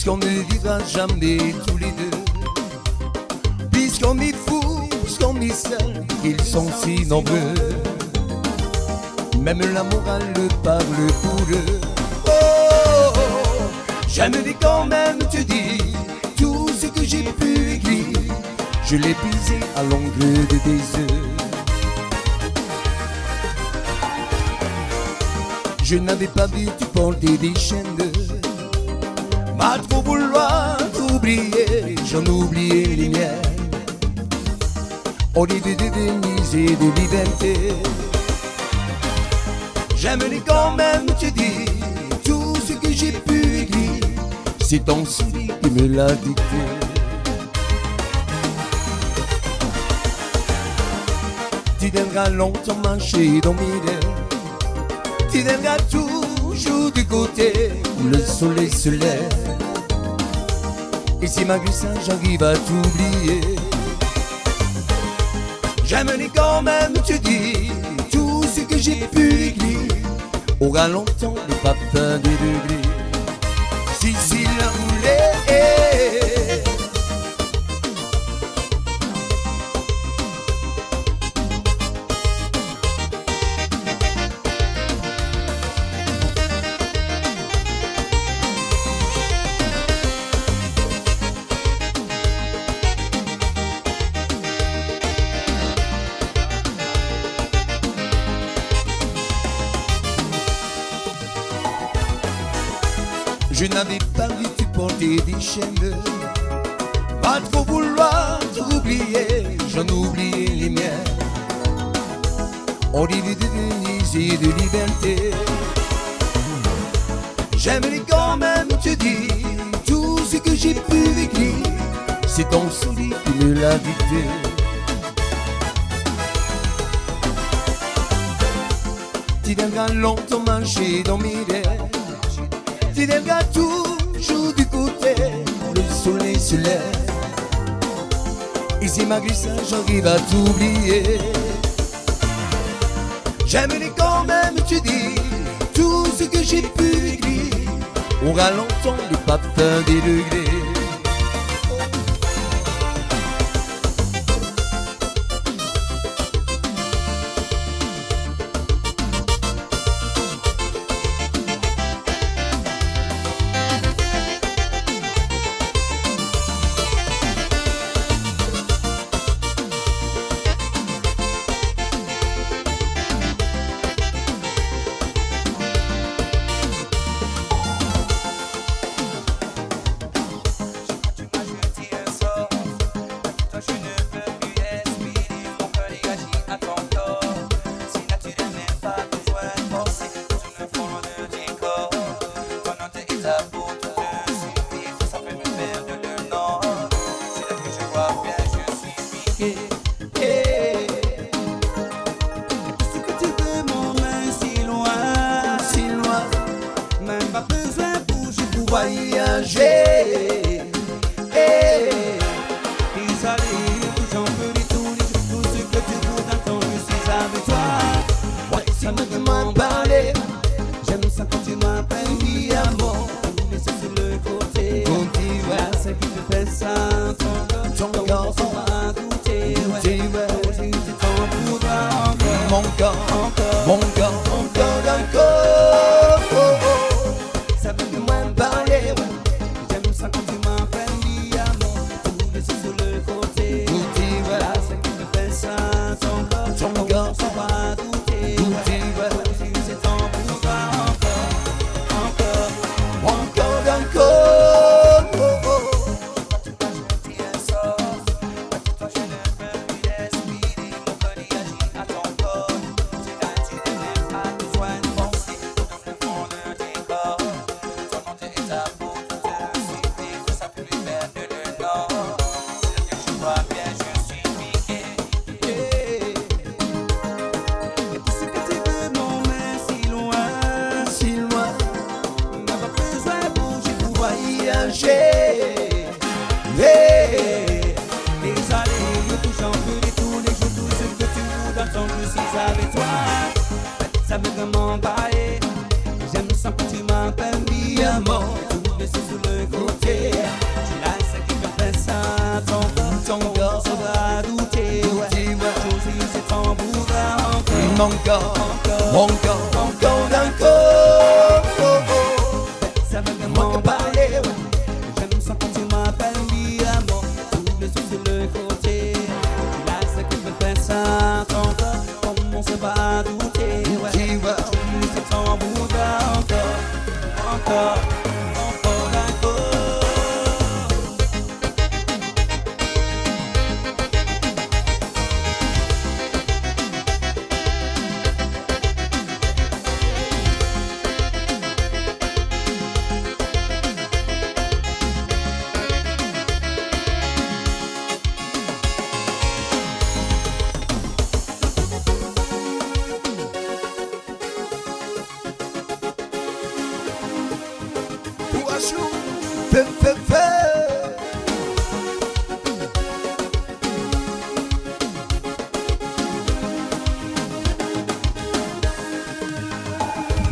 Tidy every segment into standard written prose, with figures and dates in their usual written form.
puisqu'on ne vivra jamais tous les deux, puisqu'on est fou, puisqu'on est seul, ils sont si nombreux. Même la morale parle pour eux. Oh, j'aimerais quand même te dire tout ce que j'ai pu écrire. Je l'ai pisé à l'onglet de tes yeux. Je n'avais pas vu tu porter des chaînes. M'a trop vouloir t'oublier, j'en oubliais les miennes. Au lieu de Denise et de liberté, j'aimerais quand même te dire tout ce que j'ai pu écrire. C'est ton sourire qui me l'a dicté. Tu devras longtemps marcher dans mes rêves. Tu devras toujours du côté où le soleil se lève. Et si malgré ça j'arrive à t'oublier, j'aimerais quand même te dire tout ce que j'ai pu écrire. Aura longtemps le papa des degrés. Si la voulait. Je n'avais pas vu tu porter des chaînes. Pas trop vouloir t'oublier, j'en oubliais les miens. Au lieu de Denise et de liberté, j'aimerais quand même te dire tout ce que j'ai pu écrire. C'est ton sourire qui me l'a dicté. Tu devras longtemps marcher dans mes rêves. Tu devras toujours du côté où le soleil se lève. Et si malgré ça j'arrive à t'oublier, j'aimerais quand même te dire tout ce que j'ai pu écrire. Aura longtemps le parfum des degrés. Voyager, tes allées, j'en peux les tourner, tout ce que tu voudras tant je suis avec toi. Ouais, ça me demande parler, j'aime ça quand tu m'appelles vie amour. Mais c'est sur le côté, ouais, c'est qui te fait ça, ton corps s'en va goûter, ouais, c'est ton pour toi encore, mon corps, mon corps, mon corps d'un corps, ça me demande parler, ouais. Quand tu m'appelles vie amour, tout laisser sur le côté. Voilà, c'est qui te fait ça, ton corps s'en va douter. C'est ton pour toi encore d'un corps. Toi je ne peux plus respirer, mon corps réagit à ton corps. C'est tu n'as pas besoin de penser, dans le fond de tes corps. Ton nom est ta peau. Les allées, le tout j'en peux détourner, je tout ce que tu voudras tant je suis avec toi. Ça me demande pas, j'aime ça quand tu m'appelles vie amour. laisser sur le côté. Tu l'as, c'est qui te fait ça. Ton corps, ça va douter. Josie, c'est ton boudin encore. Encore d'un corps. Ça va vraiment parler. J'aime ça quand tu m'appelles Biamo. Tout laisser sur le côté. Tu l'as, c'est qui te fait ça. Ton corps, comment ça va douter. Josie, c'est ton boudin encore d'un corps.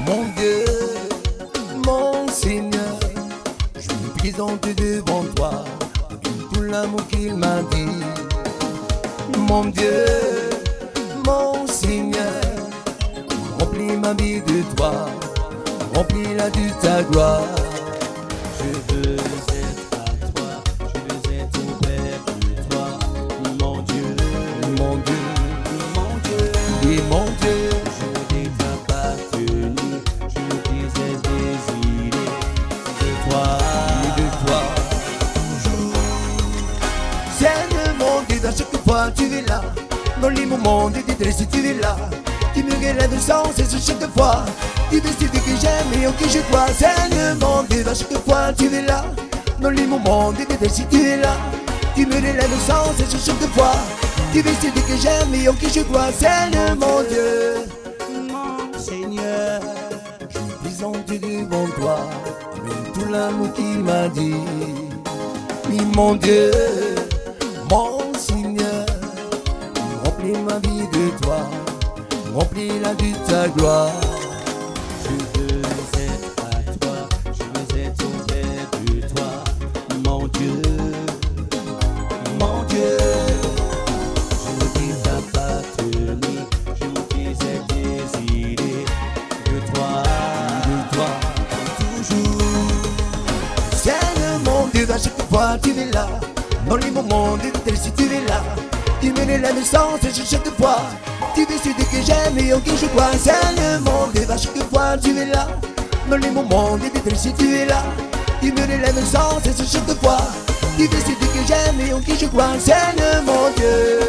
Mon Dieu, mon Seigneur, je me présente devant toi, tout l'amour qu'il m'a dit. Mon Dieu, mon Seigneur, remplis ma vie de toi, remplis-la de ta gloire. Je veux être à toi, je veux être auprès de toi, mon Dieu, Mon Dieu, mon Dieu. oui mon Dieu, Je t'ai appartenu, je disais désiré de toi, de toi. Seigneur mon Dieu, à chaque fois tu es là, dans les moments de détresse tu es là. Tu me relèves sans cesse chaque fois, tu décides que j'aime et en qui je crois. Seigneur mon Dieu, à chaque fois tu es là, dans les moments de détresse tu es là. Tu me relèves sans cesse chaque fois, tu décides que j'aime et en qui je crois. Seigneur mon Dieu, mon Seigneur. je me présente devant toi, avec tout l'amour qu'il m'a dit. Oui mon Dieu, mon Seigneur, remplis ma vie de toi, remplis-la de ta gloire. Je veux être à toi, je veux être auprès de toi, mon Dieu, mon Dieu. Je t'ai appartenu, je disais désiré de toi, toujours. Seigneur mon Dieu, à chaque fois tu es là, dans les moments de détresse tu es là. Tu me relèves sans cesse chaque fois, tu décides que j'aime et en qui je crois. Seigneur mon Dieu, à chaque fois tu es là, dans les moments de détresse tu es là. Tu me relèves sans cesse chaque fois, tu décides que j'aime et en qui je crois. Seigneur mon Dieu.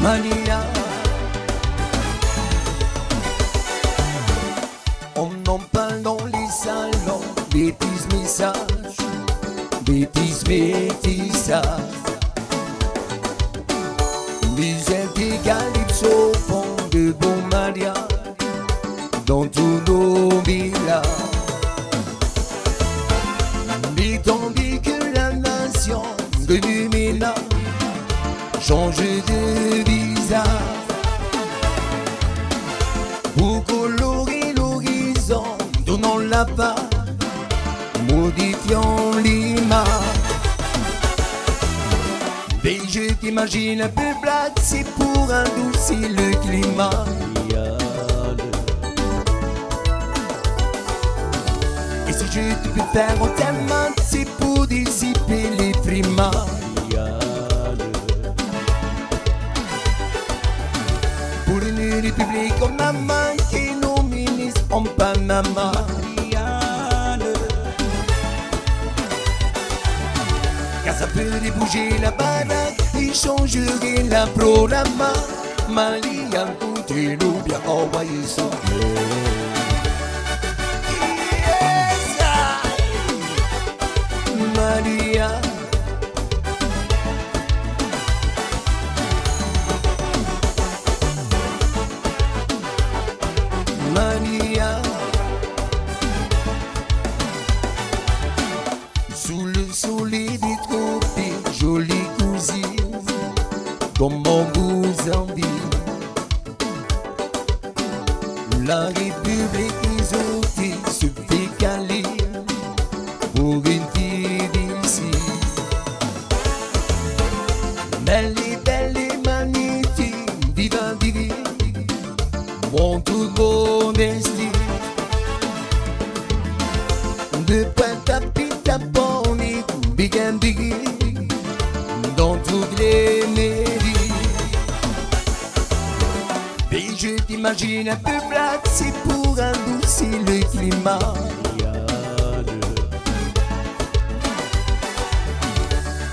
Mania, on en parle dans les salons, bêtises messages, bêtises métissages. Musique et calypso font de bons mariages dans tous nos villages. Mais tandis que la nation du ménage change de visage pour colorer l'horizon, donnant la part, modifiant l'image. Mais je t'imagine un peu placé pour adoucir le climat. Et si je te peux faire en terme, c'est pour dissiper les frimas. République en Amman qui nous ministre en Panama. Car ça peut débouger la baraque, il changerait la programme. Malian, écoutez-nous bien, envoyez son cœur. Maria, Maria, sous le soleil des tropiques, jolie cousine, comment vous envie. La République exotique se fait caler pour une fille d'ici. Belle et magnétique, vivant divine, mon tout beau destin. De Pointe à Pitt à Bonny, big and big, dans toutes les mairies. Et je t'imagine un peu black, c'est pour adoucir le climat.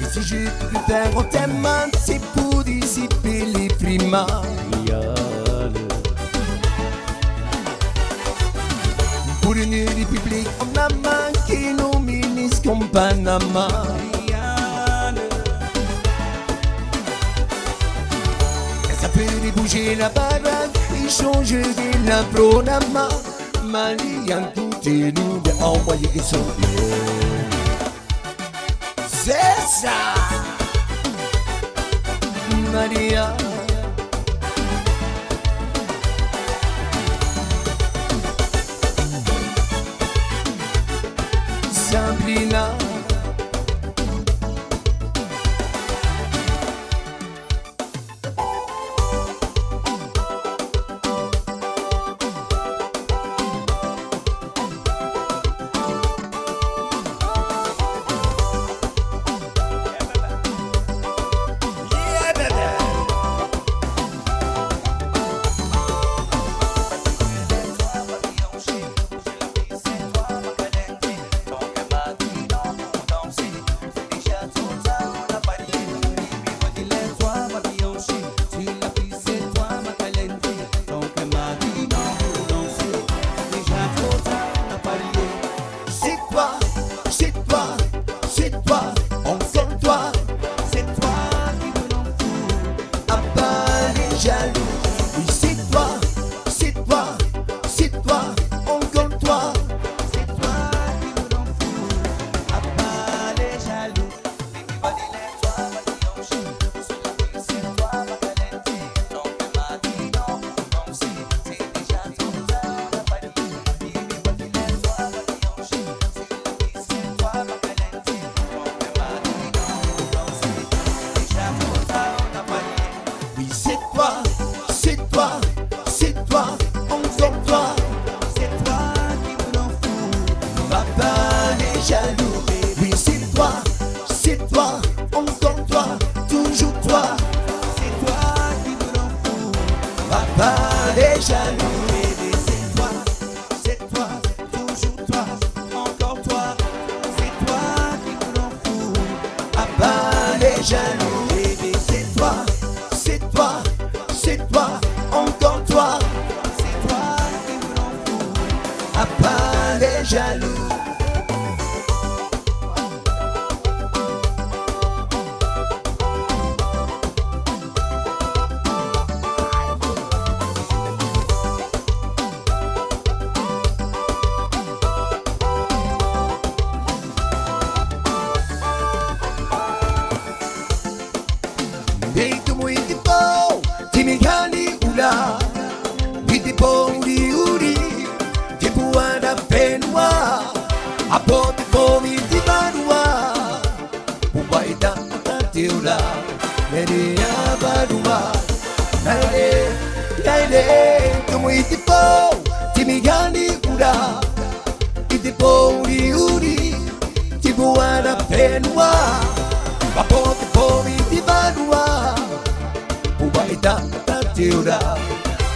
Et si je te faire en témoin, c'est pour dissiper les frimas. Pour une république en Amman qui nous ministre comme Panama. Ça peut débouger la baraque, il changerait la programme. Malian, écoutez-nous bien, envoyez son cœur. C'est ça, Maria. Sabrina.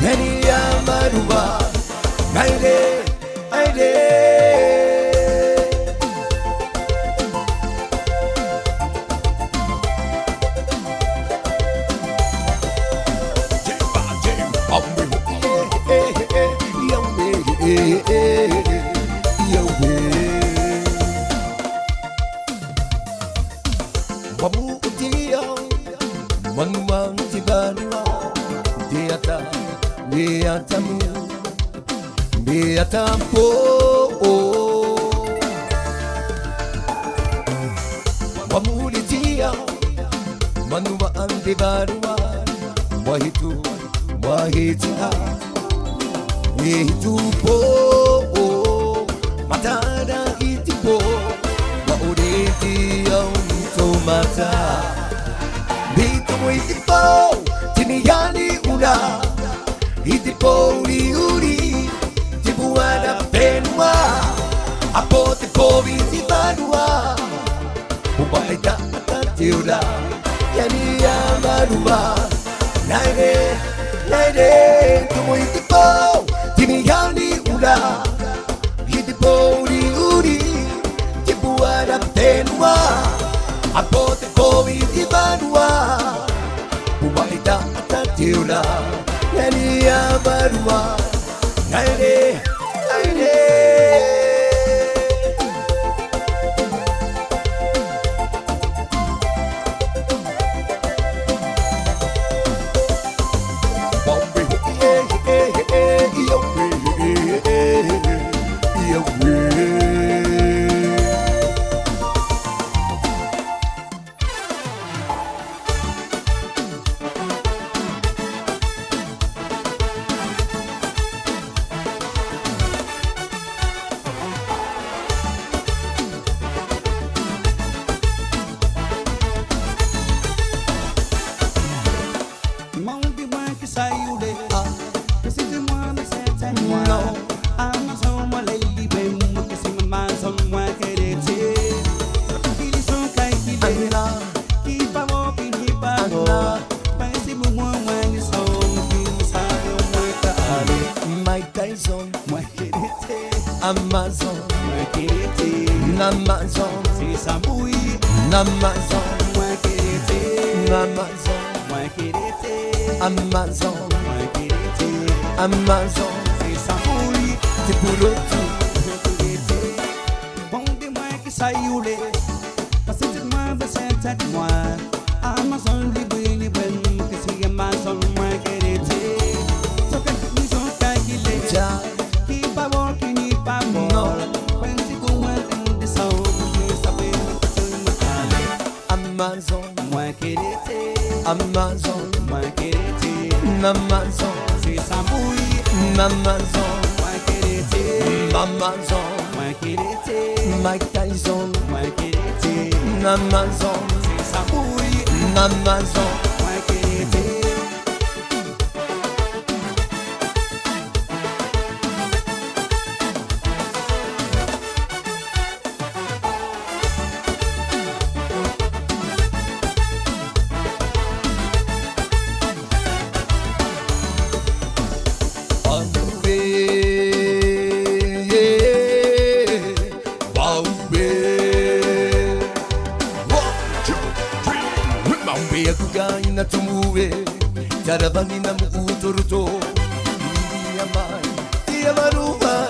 Yani amaruwa Aide, aide Babu utia Manuang tibanwa Diata Diatamu Diatampo Babu utia Manuang tibanwa Wahitu Wahitia Itu po Matada iti po Mauriti ang tumata Dito mo iti po Tiniyani una Iti po uri-uri Tibuana penwa Apote po iti manua Ubaita at tiura Yani amarua Naire Naire Tumo iti po Tiniyani una Iti po uri-uri Tibuana penwa Apote po iti manua Ubaita at tiura Yani amarua Naire Naire Amazon, Namazon, Samui, Namazon, Namazon, Amazon, Amazon, Samui, Tipurotu, bon de moi qui sayoule, parce que moi c'est moi, Amazon libre, que c'est Amazon, moi qui était, so que nous sommes calculés, qui pas bon, qui n'y pas bon, when tu commences in the sound, you savais Amazon, moi qui était, Amazon, moi qui était, Namazon, c'est Samui, Namazon, moi qui était, Amazon, moi qui était, Mike Tyson, moi qui était, Namazon, c'est Samui, Namazon, moi qui était. Kugaina tumuwe Jarabani na muutoruto Iyamai Iyamaruwa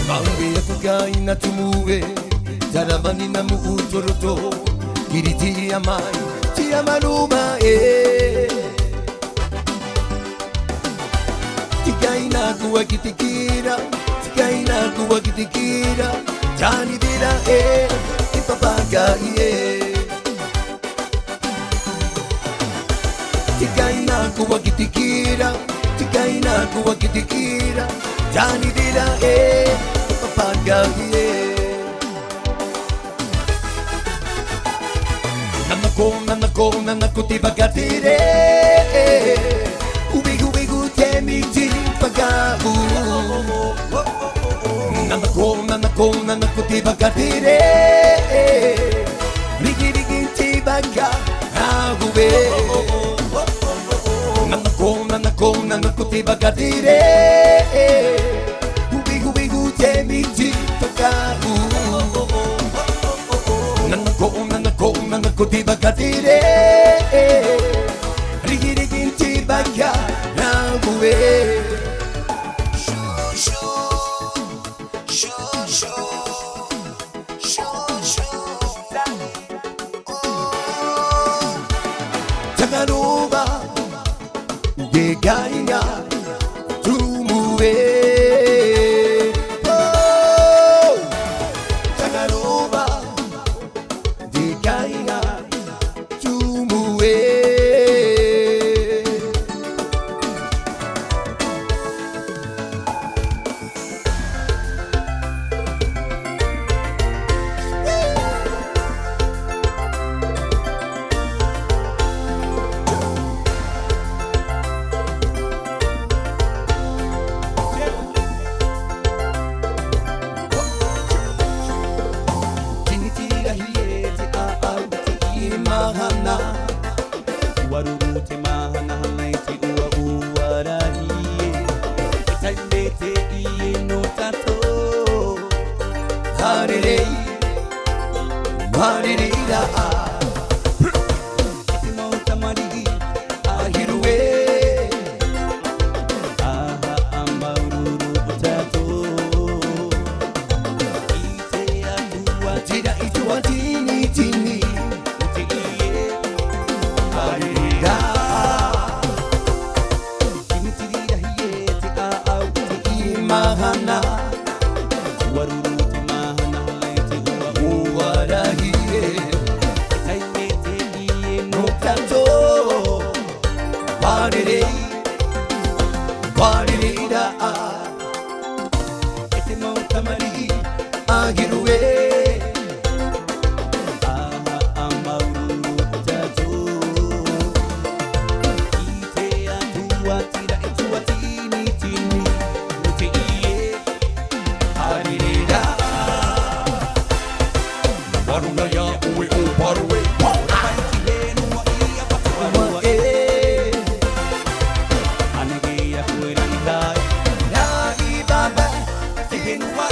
Mambe kugaina tumuwe Jarabani na muutoruto Kiriti yamai Iyamaruwa Tikaina kuwa kitikira Tikaina kuwa kitikira Jani dira Papaga Tikaina kuwa kitikira Tikaina kuwa kitikira Jani dira Papaga Nanako tibagatire Ubigu temiti pagabu Nanako tibagatire Rigi tibaga Agube nanga kote bakatire Hubi hubi hute miti tokaru Nanga kote bakatire Rigi rigi inti baka rague Tagaroba Gegaiga Tumue Oh Tagaroba Gegaiga Tumue Mahana Warurute mahana hanaiti ua uarahiye Itailete iye no tato Harirei Haririra Itimo tamari ahirue Aha amba ururu tato Ite atua tira itua tini tini Mahana Warurute mahana halaiti ua uarahiye Itailete iye no tato Warirei Waririra Itimo tamari ahirue Aha amaururu tato Ite atua tira itua tini tini Warunaya uwe o parwe Anegeya kuerani dai Na ibaba Tihenua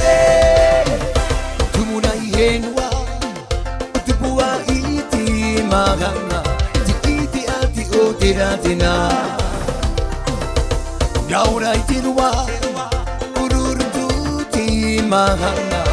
Tumuna ihenua Tupua iti magana Ti ati o tiratina Yaura itirua Ururu tuti magana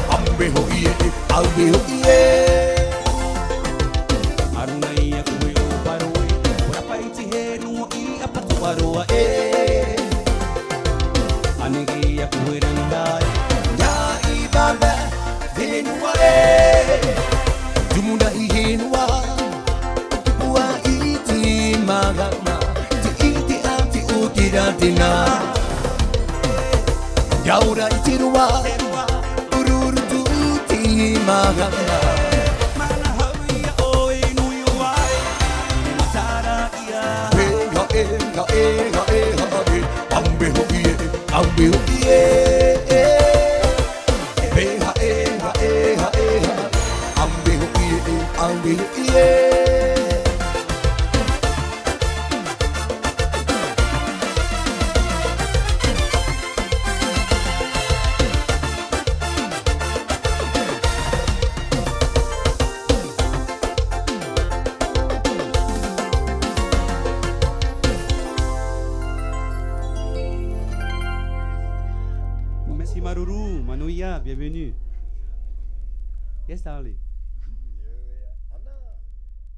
Ambe hukie Ambe hukie Arunaiya kuwe o parwe Warapaiti henu I apatu waroa Anegeya kuwe randai Ya ibaba Henua Tumuna ihenua Tupua iti magana Tiratina Yaura itirua Ururu tuti magana Mana hauia oi nui wai Matara ia Ambe hukie Ambe hukie Ambe hukie Merci Maruru, Manoia, bienvenue. Yes, darling.